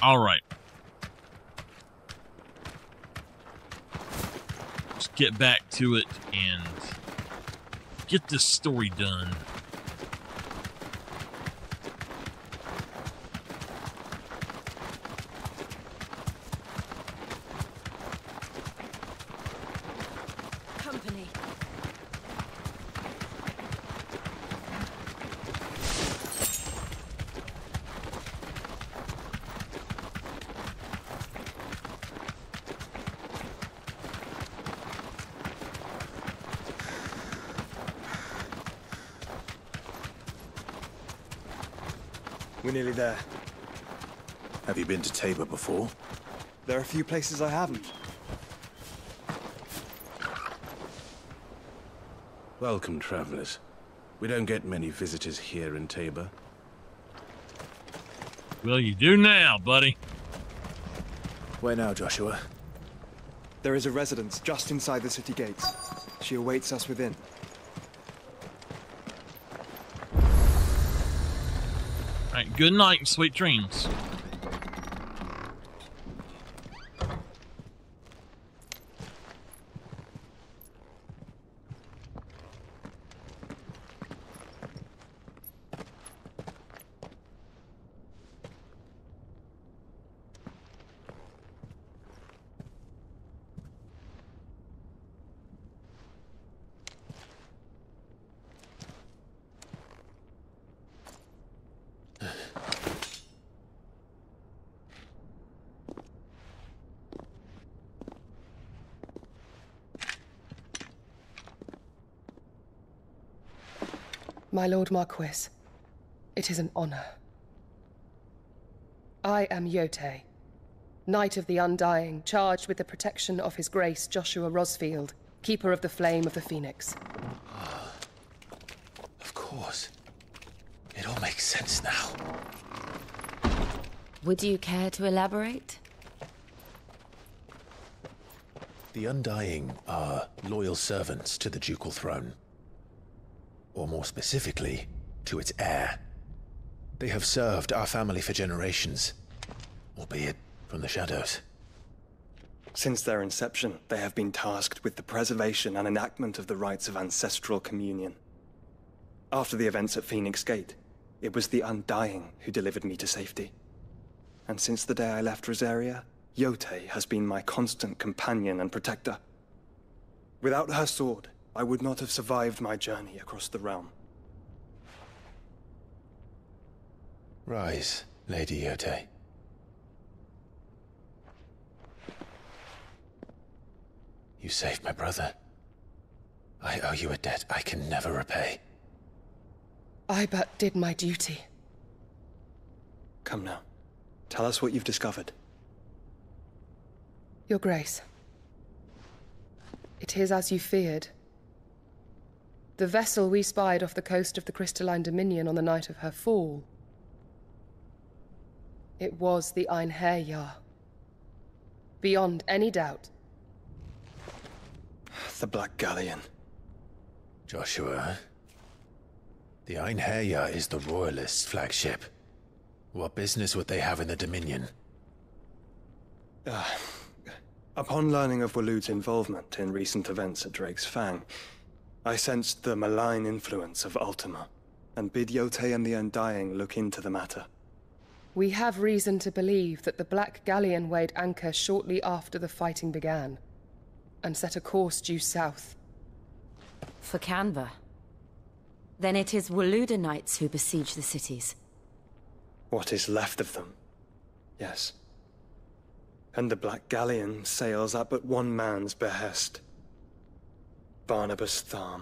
All right. Let's get back to it and get this story done. Company. We're nearly there. Have you been to Tabor before? There are a few places I haven't. Welcome, travelers. We don't get many visitors here in Tabor. Well, you do now, buddy. Where now, Joshua? There is a residence just inside the city gates. She awaits us within. All right, good night and sweet dreams. My Lord Marquis, it is an honor. I am Yote, Knight of the Undying, charged with the protection of His Grace Joshua Rosfield, Keeper of the Flame of the Phoenix. Of course. It all makes sense now. Would you care to elaborate? The Undying are loyal servants to the ducal throne. Or more specifically, to its heir. They have served our family for generations, albeit from the shadows. Since their inception, they have been tasked with the preservation and enactment of the rites of ancestral communion. After the events at Phoenix Gate, it was the Undying who delivered me to safety. And since the day I left Rosaria, Yote has been my constant companion and protector. Without her sword, I would not have survived my journey across the realm. Rise, Lady Yote. You saved my brother. I owe you a debt I can never repay. I but did my duty. Come now. Tell us what you've discovered. Your Grace. It is as you feared. The vessel we spied off the coast of the Crystalline Dominion on the night of her fall. It was the Einherjar. Beyond any doubt. The Black Galleon. Joshua, the Einherjar is the Royalists' flagship. What business would they have in the Dominion? Upon learning of Waloed's involvement in recent events at Drake's Fang, I sensed the malign influence of Ultima, and bid Yote and the Undying look into the matter. We have reason to believe that the Black Galleon weighed anchor shortly after the fighting began, and set a course due south. For Canva. Then it is Waloed Knights who besiege the cities. What is left of them? Yes. And the Black Galleon sails at but one man's behest. Barnabas Tharm.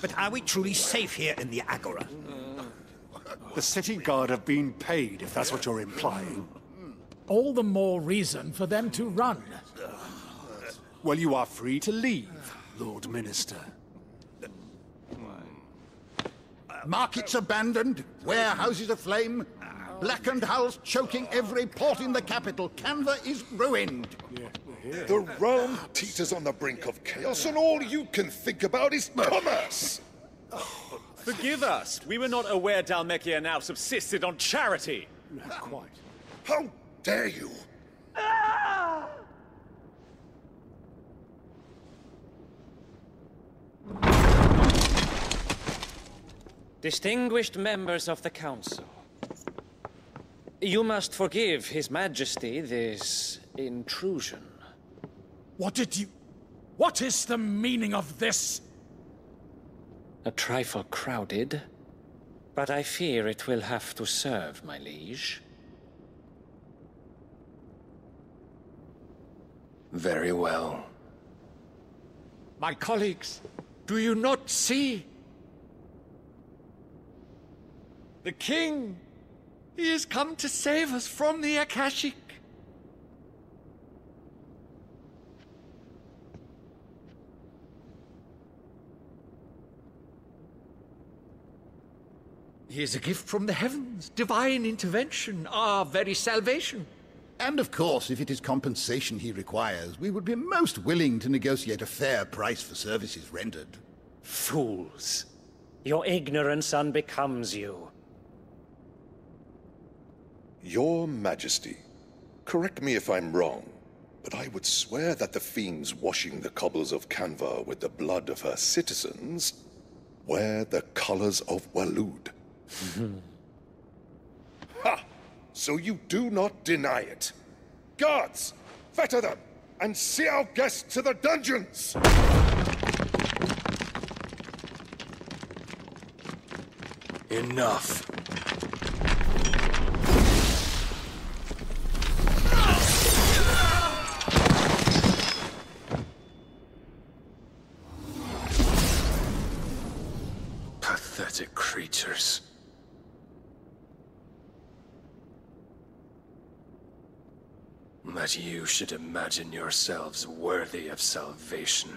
But are we truly safe here in the Agora? The city guard have been paid, if that's what you're implying. All the more reason for them to run. Well, you are free to leave, Lord Minister. Markets abandoned, warehouses aflame. Blackened hulls choking every port in the capital. Canva is ruined. The realm teeters on the brink of chaos, and all you can think about is commerce! Forgive us. We were not aware Dhalmekia now subsisted on charity. Not quite. How dare you! Distinguished members of the Council, you must forgive His Majesty this intrusion. What is the meaning of this? A trifle crowded, but I fear it will have to serve, my liege. Very well. My colleagues, do you not see? The king! He has come to save us from the Akashic. He is a gift from the heavens, divine intervention, our very salvation. And of course, if it is compensation he requires, we would be most willing to negotiate a fair price for services rendered. Fools! Your ignorance unbecomes you. Your Majesty, correct me if I'm wrong, but I would swear that the fiends washing the cobbles of Canva with the blood of her citizens wear the colors of Waloed. Ha! So you do not deny it. Guards, fetter them, and see our guests to the dungeons! Enough. Pathetic creatures. That you should imagine yourselves worthy of salvation.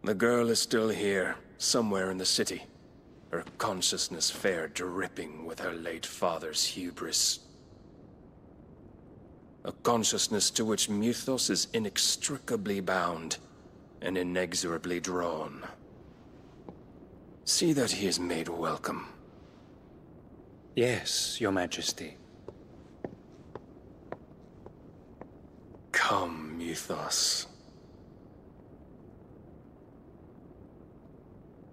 The girl is still here, somewhere in the city. Her consciousness fair dripping with her late father's hubris. A consciousness to which Mythos is inextricably bound and inexorably drawn. See that he is made welcome. Yes, Your Majesty. Come, Mythos.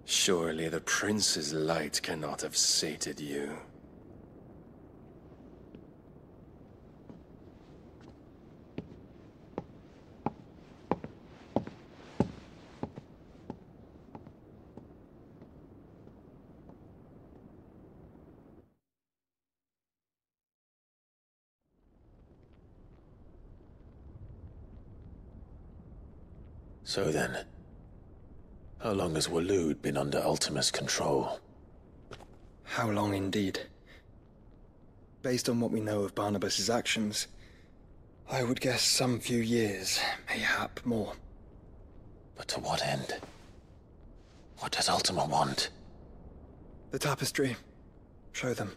Surely the prince's light cannot have sated you. So then, how long has Waloed been under Ultima's control? How long indeed? Based on what we know of Barnabas's actions, I would guess some few years, mayhap more. But to what end? What does Ultima want? The tapestry. Show them.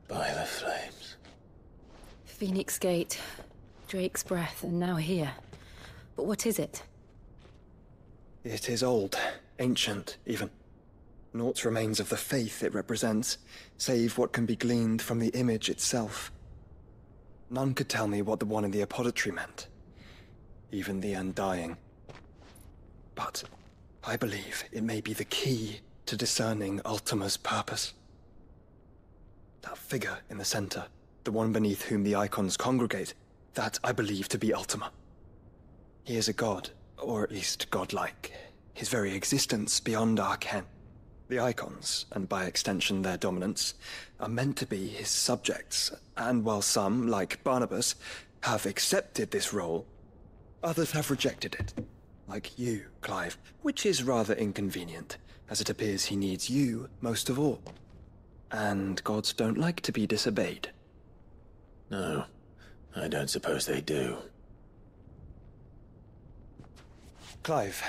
By the flames. Phoenix Gate, Drake's Breath, and now here. But what is it? It is old, ancient, even. Naught remains of the faith it represents, save what can be gleaned from the image itself. None could tell me what the one in the apothecary meant. Even the Undying. But I believe it may be the key to discerning Ultima's purpose. That figure in the center, the one beneath whom the icons congregate, that I believe to be Ultima. He is a god, or at least godlike. His very existence beyond our ken. The icons, and by extension their dominance, are meant to be his subjects, and while some, like Barnabas, have accepted this role, Others have rejected it. Like you, Clive, which is rather inconvenient, as it appears he needs you most of all. And gods don't like to be disobeyed. No, I don't suppose they do. Clive,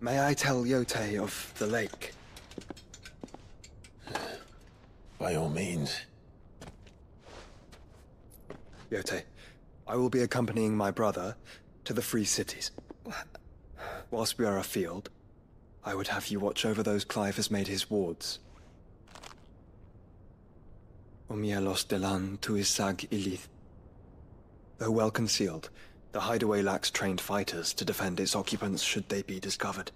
may I tell Yote of the lake? By all means. Yote, I will be accompanying my brother to the Free Cities. Whilst we are afield, I would have you watch over those Clive has made his wards. Omielos delan tuisag ilith. Though well concealed, the hideaway lacks trained fighters to defend its occupants should they be discovered.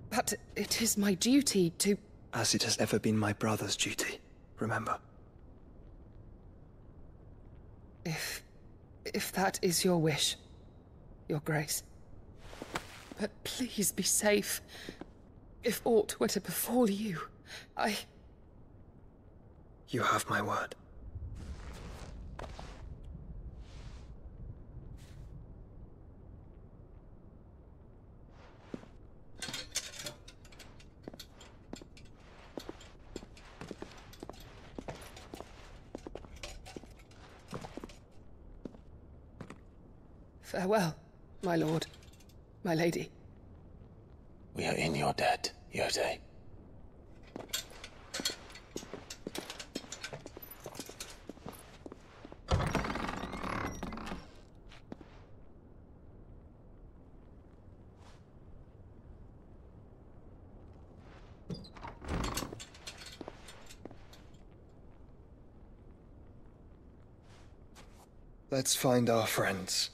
But it is my duty to... As it has ever been my brother's duty, remember. If that is your wish, Your Grace. But please be safe. If aught were to befall you, You have my word. Farewell, my lord, my lady. We are in your debt, Yote. Let's find our friends.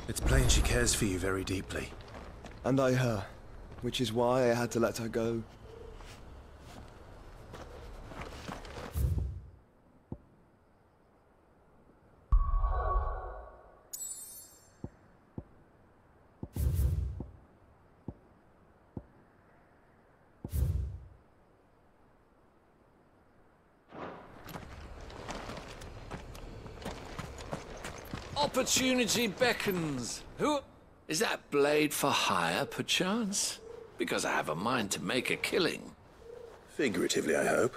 It's plain she cares for you very deeply. And I her, which is why I had to let her go. Opportunity beckons. Who? Is that blade for hire, perchance? Because I have a mind to make a killing. Figuratively, I hope.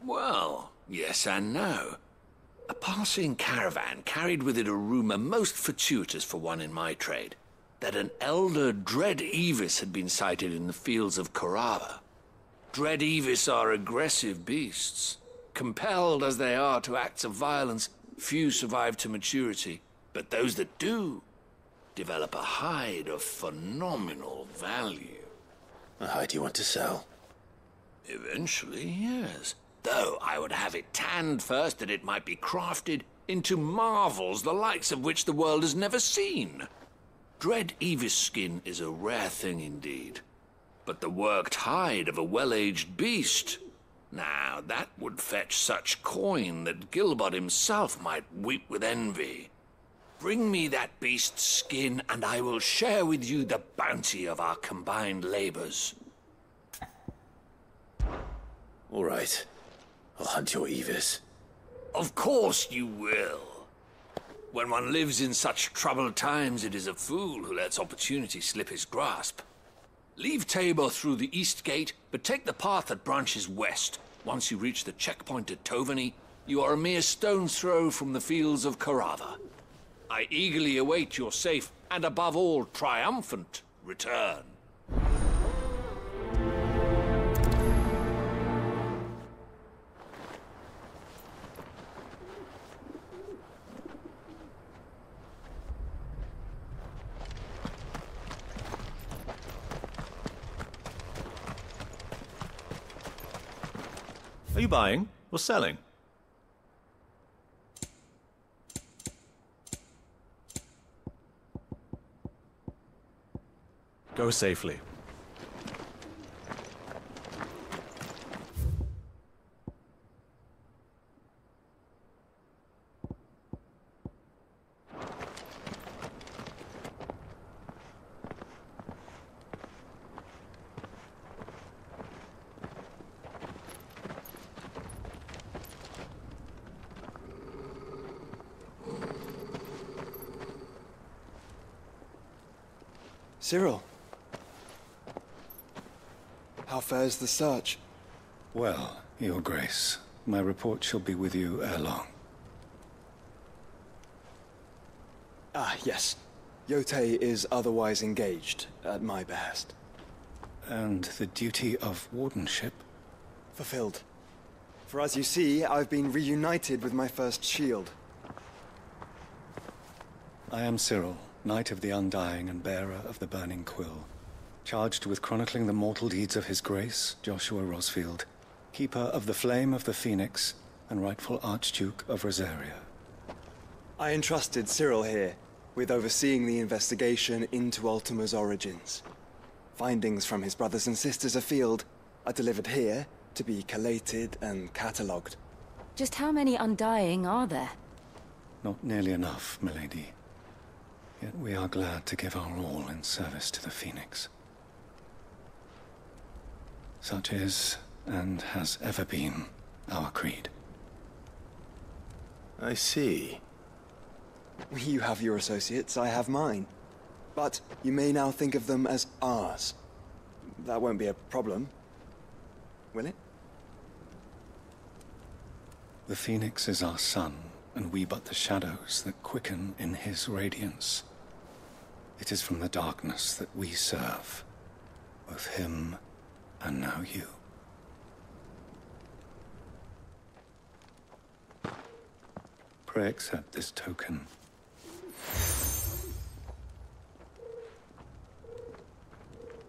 Well, yes and no. A passing caravan carried with it a rumor most fortuitous for one in my trade, that an elder Dread Evis had been sighted in the fields of Korava. Dread Evis are aggressive beasts. Compelled as they are to acts of violence, few survive to maturity, but those that do develop a hide of phenomenal value. A hide you want to sell? Eventually, yes. Though I would have it tanned first that it might be crafted into marvels the likes of which the world has never seen. Dread Evis skin is a rare thing indeed. But the worked hide of a well-aged beast, now that would fetch such coin that Gilbert himself might weep with envy. Bring me that beast's skin, and I will share with you the bounty of our combined labors. All right. I'll hunt your Evis. Of course you will. When one lives in such troubled times, it is a fool who lets opportunity slip his grasp. Leave Tabor through the east gate, but take the path that branches west. Once you reach the checkpoint at Tovany, you are a mere stone's throw from the fields of Korava. I eagerly await your safe, and above all, triumphant return. Are you buying or selling? Go safely. Cyril. How fares the search? Well, Your Grace, my report shall be with you ere long. Ah, yes. Yotei is otherwise engaged, at my behest. And the duty of wardenship? Fulfilled. For as you see, I've been reunited with my first shield. I am Cyril, Knight of the Undying and bearer of the Burning Quill, charged with chronicling the mortal deeds of His Grace, Joshua Rosfield, Keeper of the Flame of the Phoenix, and rightful Archduke of Rosaria. I entrusted Cyril here with overseeing the investigation into Ultima's origins. Findings from his brothers and sisters afield are delivered here to be collated and catalogued. Just how many Undying are there? Not nearly enough, milady. Yet we are glad to give our all in service to the Phoenix. Such is, and has ever been, our creed. I see. You have your associates, I have mine. But you may now think of them as ours. That won't be a problem, will it? The Phoenix is our sun, and we but the shadows that quicken in his radiance. It is from the darkness that we serve, both him and now you. Pray accept this token.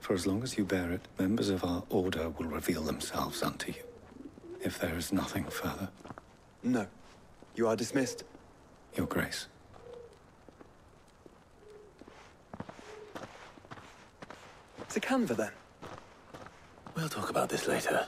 For as long as you bear it, members of our order will reveal themselves unto you. If there is nothing further. No. You are dismissed. Your Grace. To Canva, then. We'll talk about this later.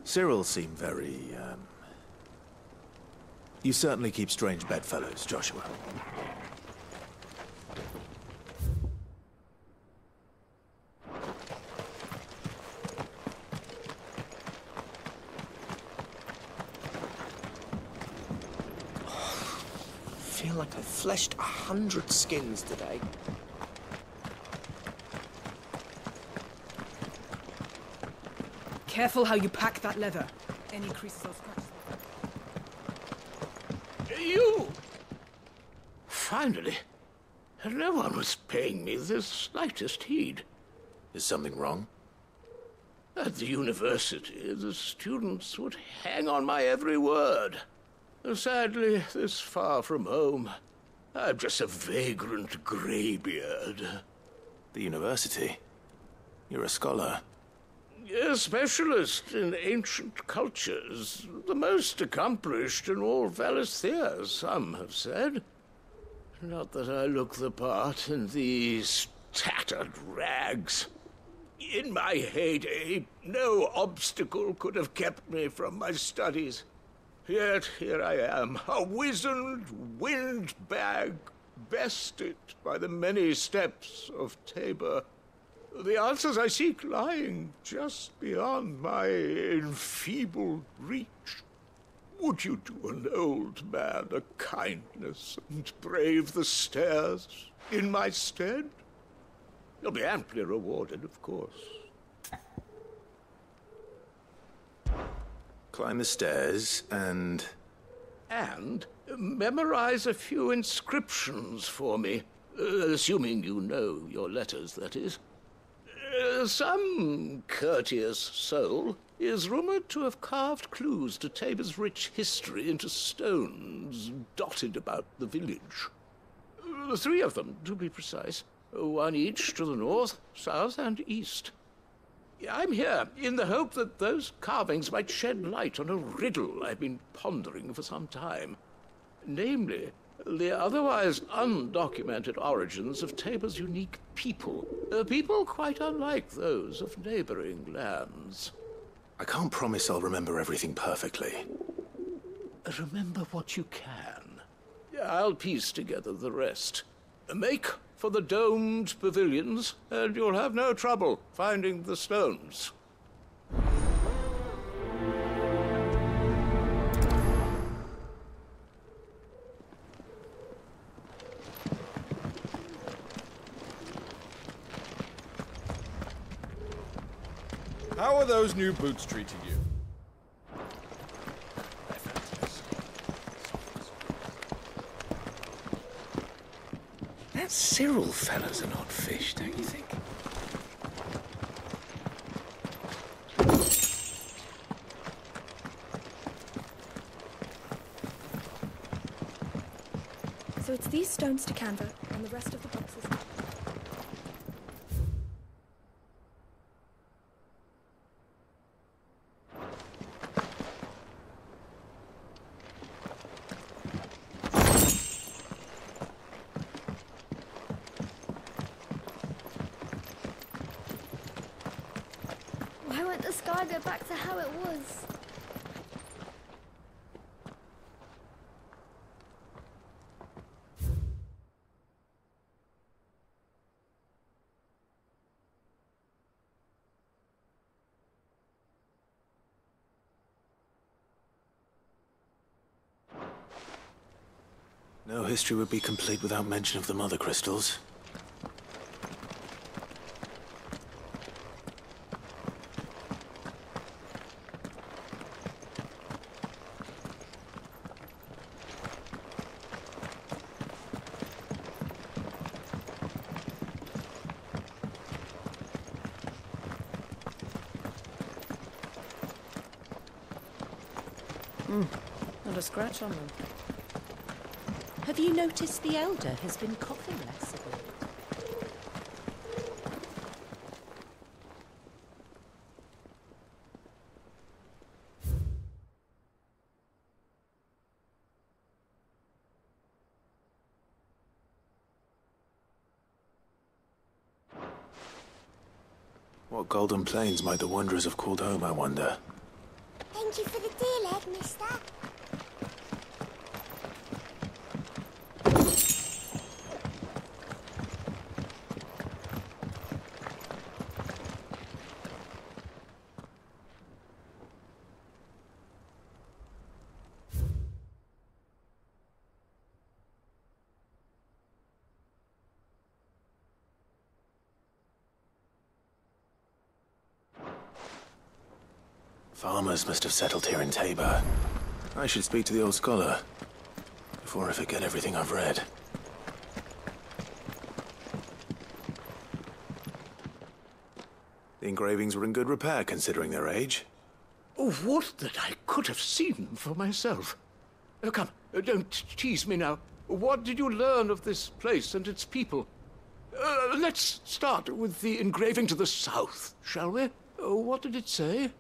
Cyril seemed very, You certainly keep strange bedfellows, Joshua. I feel like I fleshed 100 skins today. Careful how you pack that leather. Any creases or scratches. You! Finally. No one was paying me the slightest heed. Is something wrong? At the university, the students would hang on my every word. Sadly, this far from home, I'm just a vagrant greybeard. The university? You're a scholar. A specialist in ancient cultures, the most accomplished in all Valisthea, some have said. Not that I look the part in these tattered rags. In my heyday, no obstacle could have kept me from my studies. Yet here I am, a wizened windbag, bested by the many steps of Tabor. The answers I seek lying just beyond my enfeebled reach. Would you do an old man a kindness and brave the stairs in my stead? You'll be amply rewarded, of course. Climb the stairs and... And memorize a few inscriptions for me, assuming you know your letters, that is. Some courteous soul is rumored to have carved clues to Tabor's rich history into stones dotted about the village. 3 of them, to be precise. 1 each to the north, south, and east. I'm here in the hope that those carvings might shed light on a riddle I've been pondering for some time. Namely, the otherwise undocumented origins of Tabor's unique people. People quite unlike those of neighboring lands. I can't promise I'll remember everything perfectly. Remember what you can. I'll piece together the rest. Make for the domed pavilions, and you'll have no trouble finding the stones. How are those new boots treating you? That Cyril fella's an odd fish, don't you think? So it's these stones to Canva, and the rest of the boxes. Why won't the sky go back to how it was? No history would be complete without mention of the mother crystals. Not a scratch on them. Have you noticed the Elder has been coughing less of late? What golden plains might the wanderers have called home, I wonder? Thank you for the deal, Ed, mister. Farmers must have settled here in Tabor. I should speak to the old scholar before I forget everything I've read. The engravings were in good repair considering their age. Oh, what that I could have seen for myself. Come, don't tease me now. What did you learn of this place and its people? Let's start with the engraving to the south, shall we? What did it say?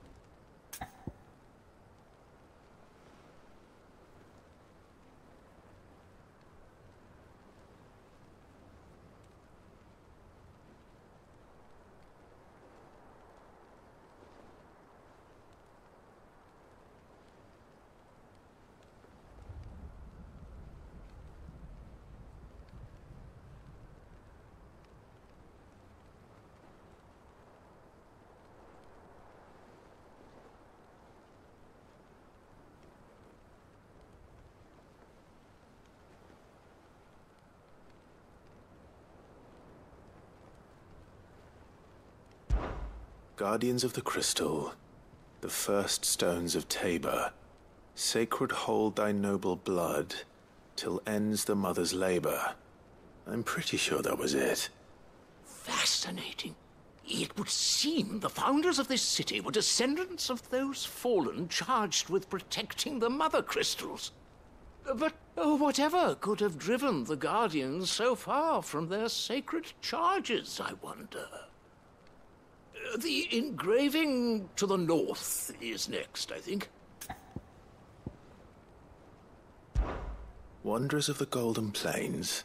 Guardians of the Crystal, the first stones of Tabor, sacred hold thy noble blood, till ends the mother's labor. I'm pretty sure that was it. Fascinating. It would seem the founders of this city were descendants of those fallen charged with protecting the mother crystals. But whatever could have driven the Guardians so far from their sacred charges, I wonder? The engraving to the north is next, I think. Wanderers of the Golden Plains,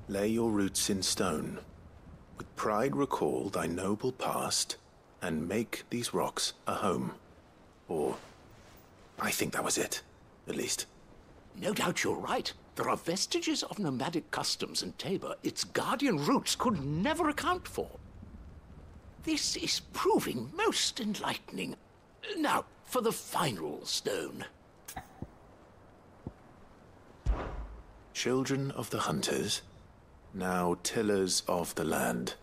lay your roots in stone. With pride recall thy noble past, and make these rocks a home. Or, I think that was it, at least. No doubt you're right. There are vestiges of nomadic customs in Tabor its guardian roots could never account for. This is proving most enlightening. Now, for the final stone. Children of the hunters, now tillers of the land,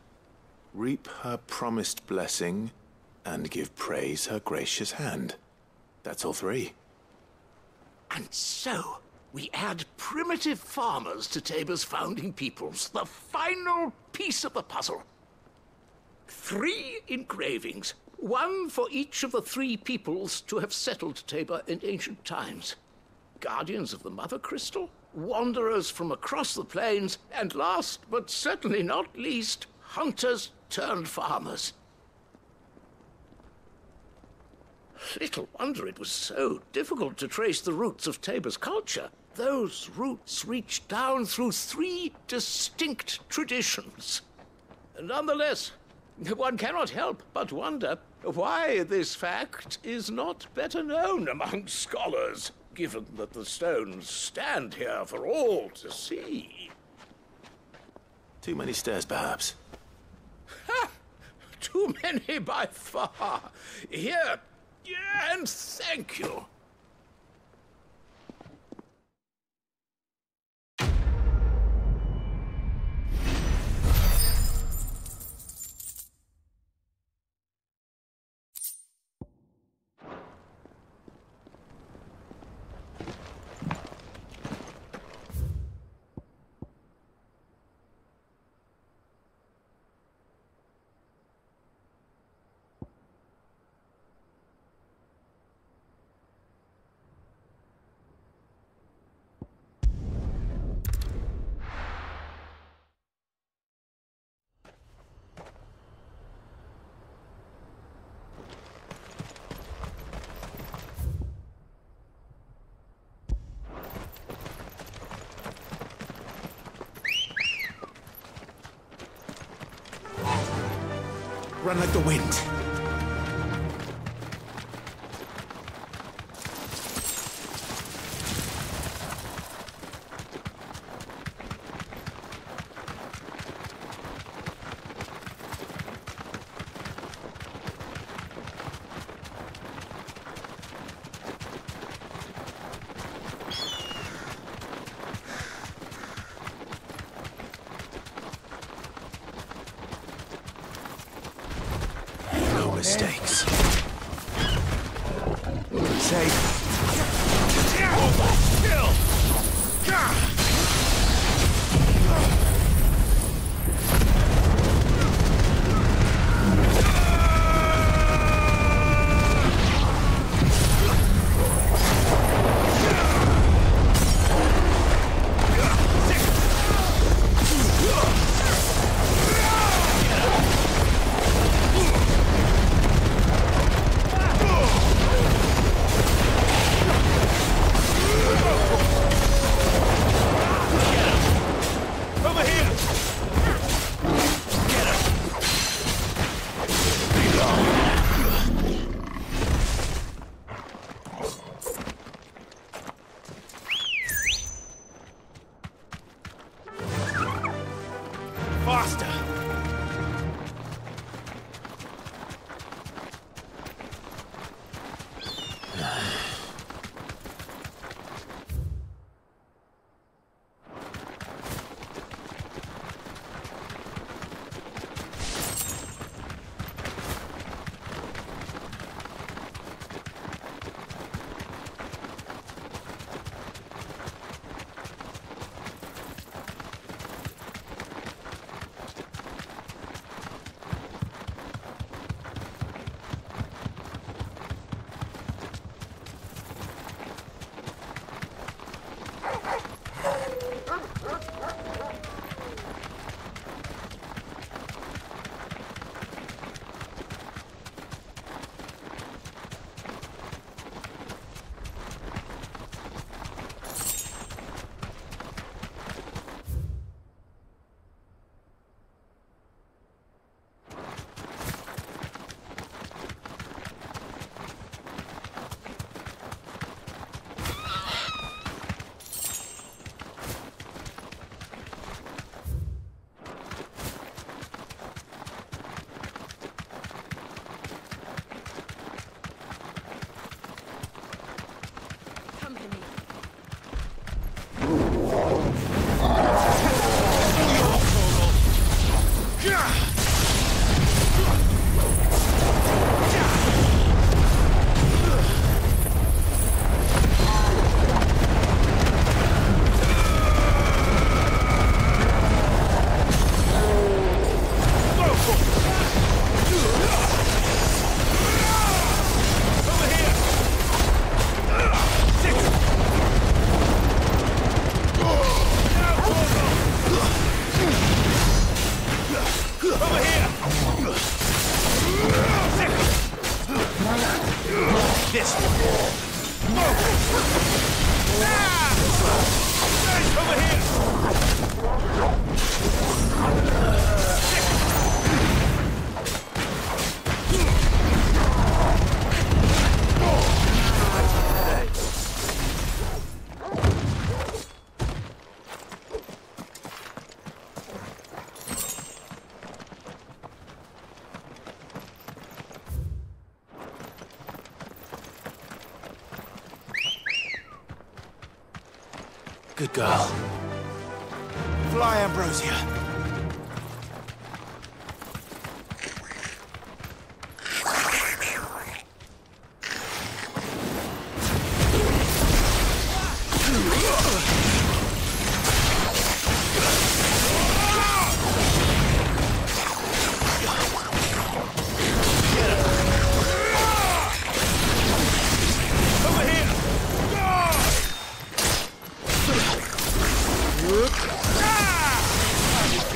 reap her promised blessing and give praise her gracious hand. That's all three. And so, we add primitive farmers to Tabor's founding peoples, the final piece of the puzzle. 3 engravings, one for each of the 3 peoples to have settled Tabor in ancient times. Guardians of the Mother Crystal, wanderers from across the plains, and last but certainly not least, hunters turned farmers. Little wonder it was so difficult to trace the roots of Tabor's culture. Those roots reach down through 3 distinct traditions. Nonetheless, one cannot help but wonder why this fact is not better known among scholars, given that the stones stand here for all to see. Too many stairs, perhaps. Ha! Too many by far. Here, and thank you. Run like the wind. Mistakes. Safe. Faster! Good girl. Fly, Ambrosia.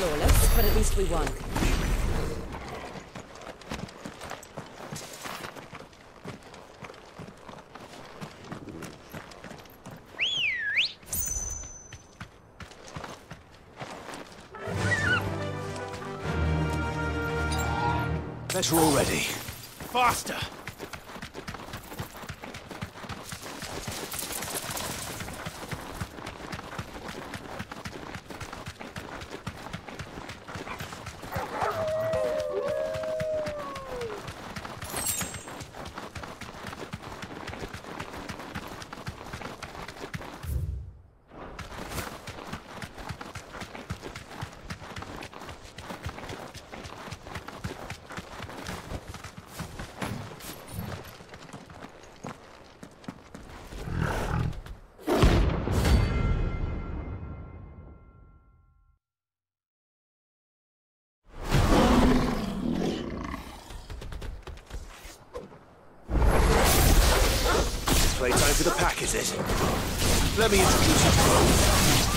Flawless, but at least we won. Better already. Faster! Playtime for the pack, is it? Let me introduce you to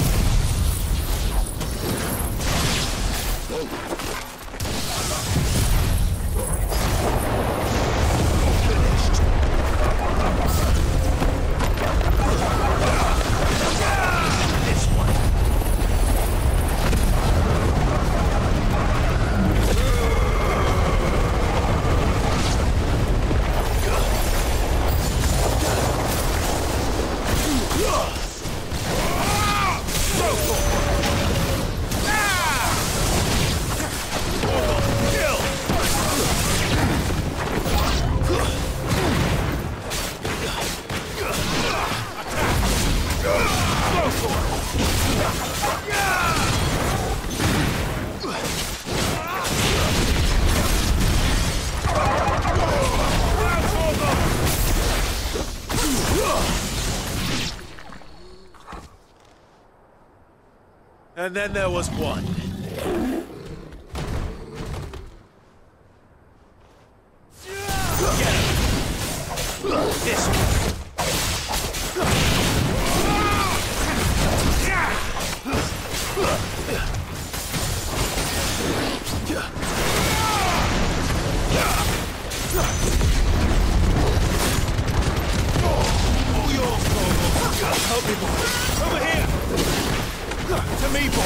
And then there was one. Get him. This one. All yours, help me, boy. Over here. To me, boy!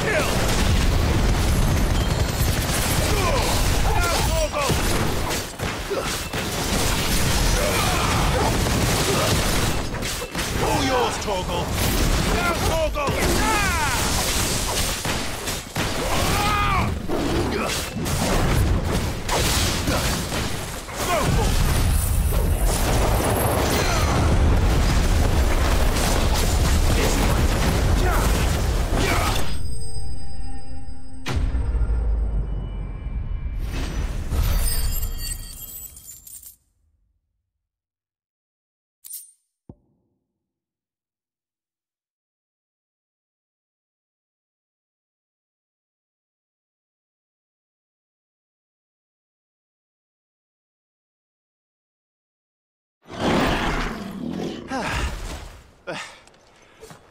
Kill! All yours, Torgal! Now, Torgal!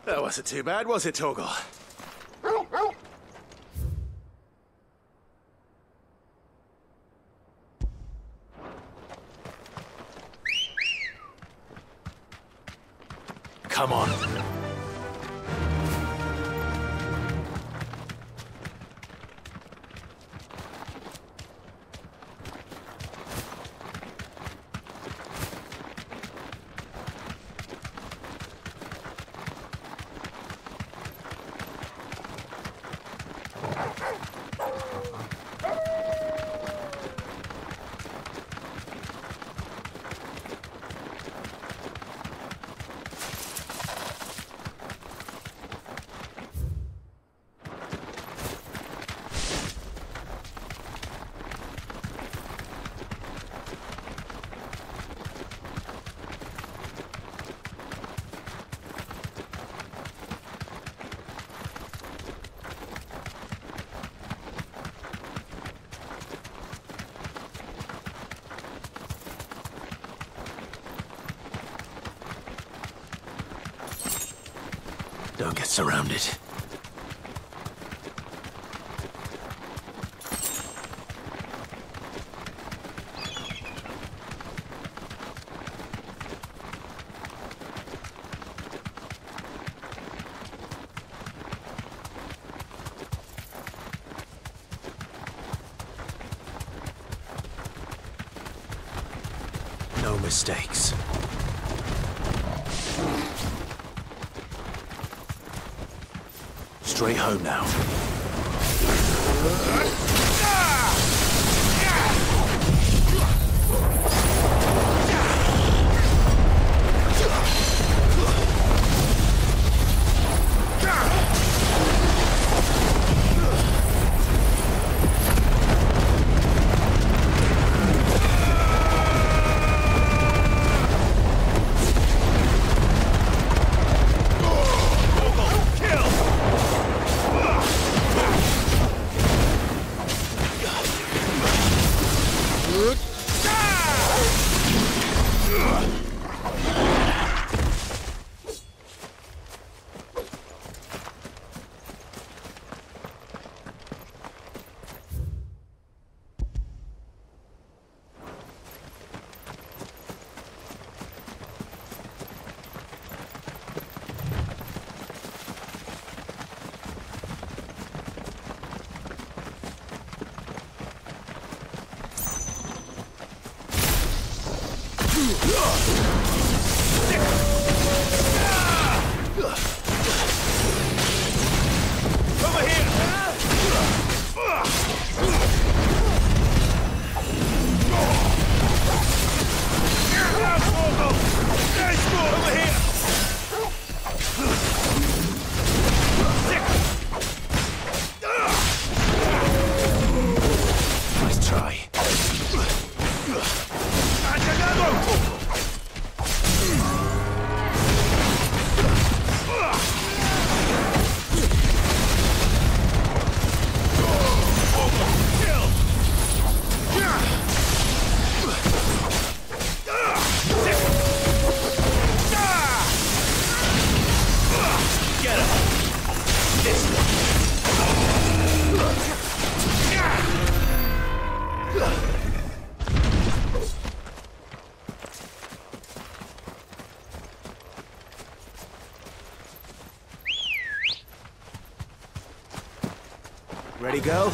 That wasn't too bad, was it, Torgal? Come on. Don't get surrounded. No mistakes. Straight home now. Nice try. Ready, go?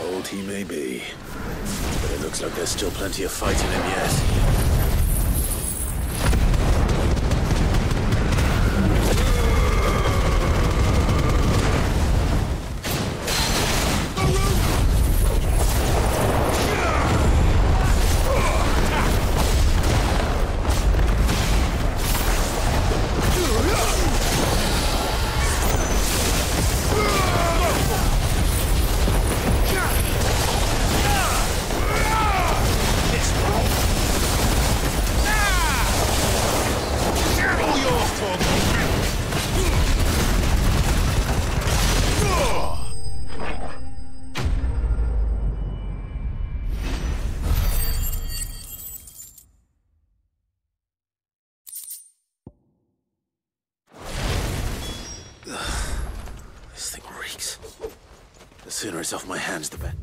Old he may be, but it looks like there's still plenty of fight in him yet. This thing reeks. The sooner it's off my hands, the better.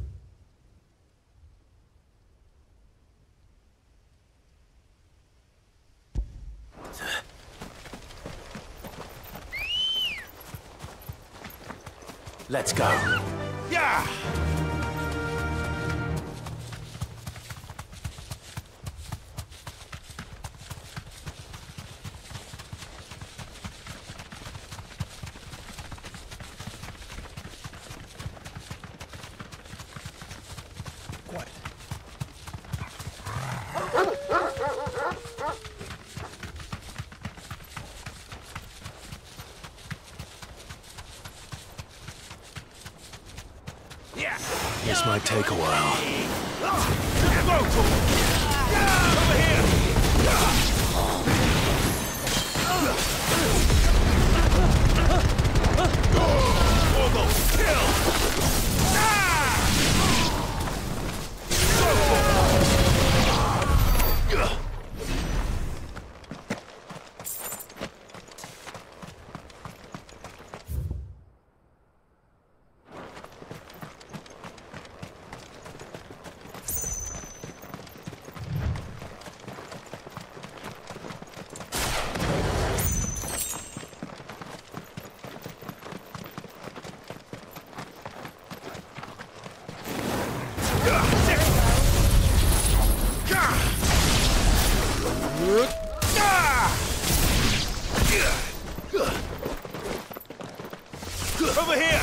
Let's go. Yeah! This might take a while. Over here! Torgal, kill! Over here!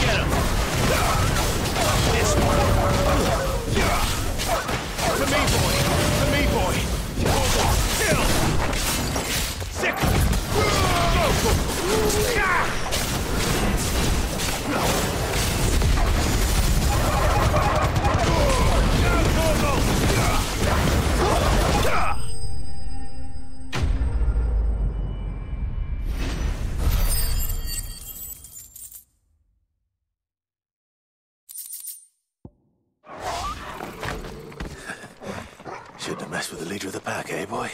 Get him! Shouldn't have messed with the leader of the pack, eh, boy?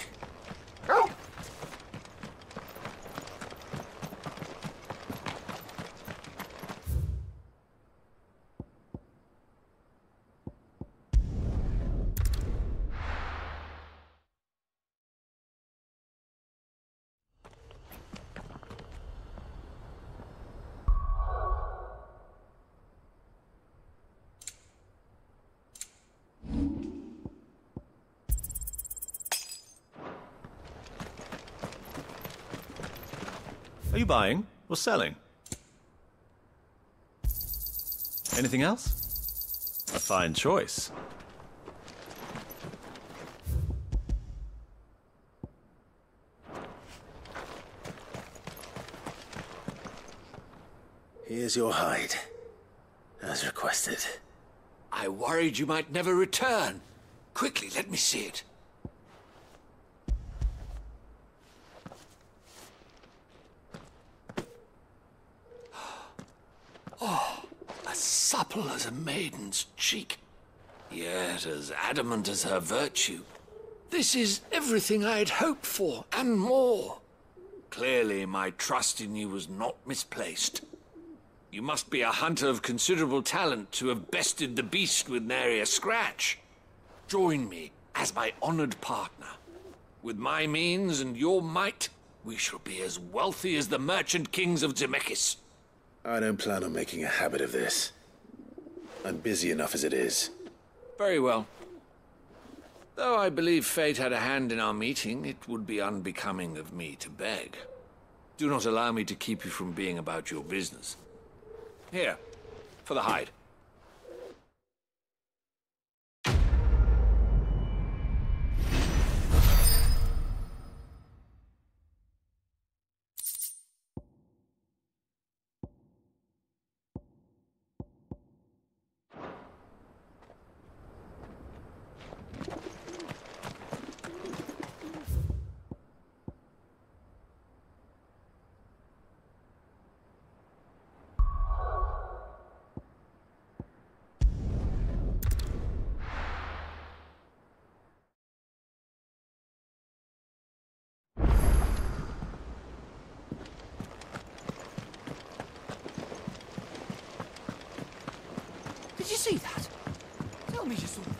Are you buying or selling? Anything else? A fine choice. Here's your hide, as requested. I worried you might never return. Quickly, let me see it. Oh, as supple as a maiden's cheek, yet as adamant as her virtue. This is everything I had hoped for, and more. Clearly, my trust in you was not misplaced. You must be a hunter of considerable talent to have bested the beast with nary a scratch. Join me as my honored partner. With my means and your might, we shall be as wealthy as the merchant kings of Zemeckis. I don't plan on making a habit of this. I'm busy enough as it is. Very well. Though I believe fate had a hand in our meeting, it would be unbecoming of me to beg. Do not allow me to keep you from being about your business. Here, for the hide. Did you see that? Tell me you saw that.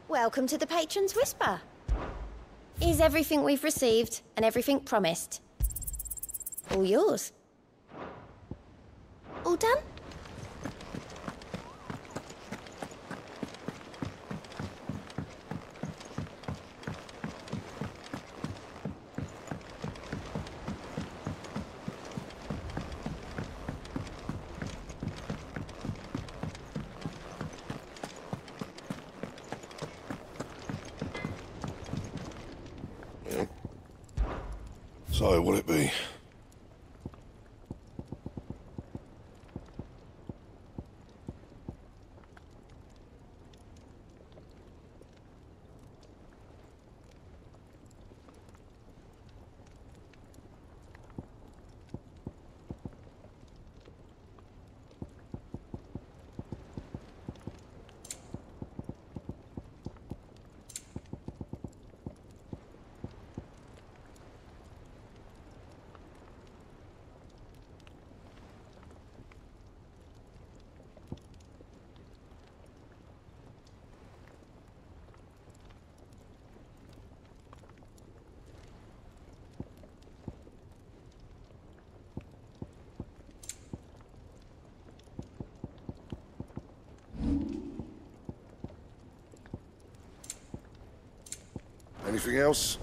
Welcome to the Patron's Whisper. Is everything we've received and everything promised all yours? All done? So, will it be? Anything else?